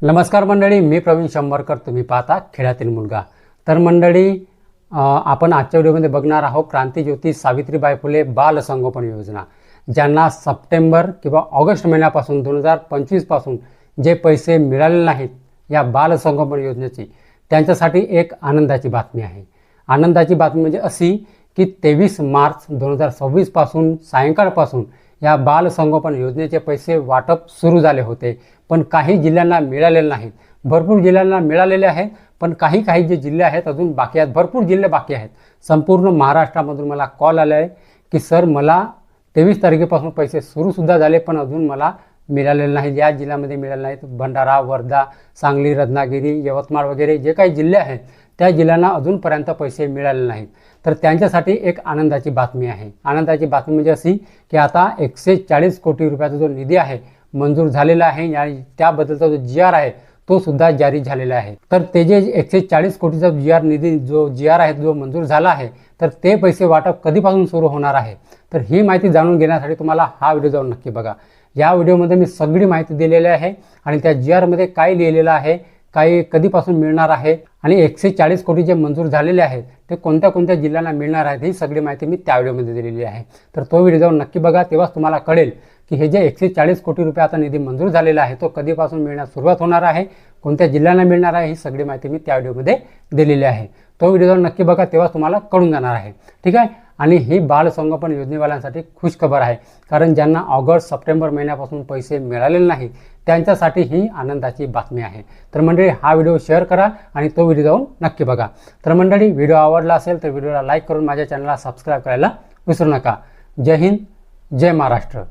नमस्कार मंडळी, मी प्रवीण शंभरकर. तुम्ही पाहता खेड्यातील मुलगा. तर मंडळी, आपण आजच्या व्हिडिओमध्ये बघणार आहोत क्रांतीज्योती सावित्रीबाई फुले बाल संगोपन योजना. ज्यांना सप्टेंबर किंवा ऑगस्ट महिन्यापासून 2025 पासून जे पैसे मिळाले नाहीत या बाल संगोपन योजनेची, त्यांच्यासाठी एक आनंदाची बातमी आहे. आनंदाची बातमी म्हणजे अशी की 23 मार्च 2026 पासून सायंकाळपासून या बाल संगोपन योजनेचे पैसे वाटप सुरू झाले होते. पण काही जिल्ह्यांना मिळालेले नाहीत. भरपूर जिल्ह्यांना मिळालेले आहेत, पण काही जे जिल्हे आहेत अजून बाकी आहेत. भरपूर जिल्हे बाकी आहेत. संपूर्ण महाराष्ट्रामधून मला कॉल आले आहे की सर, मला 23 तारखेपासून पैसे सुरूसुद्धा झाले, पण अजून मला मिळालेले नाहीत. या जिल्ह्यामध्ये मिळाले नाहीत. भंडारा, वर्धा, सांगली, रत्नागिरी, यवतमाळ वगैरे जे काही जिल्हे आहेत त्या जिल्ह्यांना अजूनपर्यंत पैसे मिळाले नाहीत. तर त्यांच्यासाठी एक आनंदाची बातमी आहे. आनंदाची बातमी म्हणजे अशी की आता 140 कोटी रुपयाचा जो निधी आहे मंजूर झालेला आहे, या त्याबद्दलचा जो GR आहे तो सुद्धा जारी झालेला आहे. तर ते जे 140 कोटीचा GR निधी जो GR आहे जो मंजूर झाला आहे, तर ते पैसे वाटप कधीपासून सुरू होणार आहे, तर ही माहिती जाणून घेण्यासाठी तुम्हाला हा व्हिडिओ जाऊन नक्की बघा. या व्हिडिओमध्ये मी सगळी माहिती दिलेली आहे आणि त्या GR मध्ये काय लिहिलेलं आहे, काय कधीपासून मिळणार आहे आणि 140 कोटी जे मंजूर झालेले आहेत ते कोणत्या कोणत्या जिल्ह्यांना मिळणार आहेत, ही सगळी माहिती मी त्या व्हिडिओमध्ये दिलेली आहे. तर तो व्हिडिओ जाऊन नक्की बघा, तेव्हाच तुम्हाला कळेल की हे जे 140 कोटी रुपये आता निधी मंजूर झालेला आहे तो कधीपासून मिळण्यास सुरुवात होणार आहे, कोणत्या जिल्ह्यांना मिळणार आहे, ही सगळी माहिती मी त्या व्हिडिओमध्ये दिलेली आहे. तो व्हिडिओ जाऊन नक्की बघा, तेव्हाच तुम्हाला कळून जाणार आहे. ठीक आहे. आणि ही बाल संगोपन योजनेवाल्यांसाठी खुशखबर आहे, कारण ज्यांना ऑगस्ट सप्टेंबर महिन्यापासून पैसे मिळालेले नाही त्यांच्यासाठी ही आनंदाची बातमी आहे. तर मंडळी, हा व्हिडिओ शेअर करा आणि तो व्हिडिओ जाऊन नक्की बघा. तर मंडळी, व्हिडिओ आवडला असेल तर व्हिडिओला लाईक करून माझ्या चॅनलला सबस्क्राईब करायला विसरू नका. जय हिंद, जय महाराष्ट्र.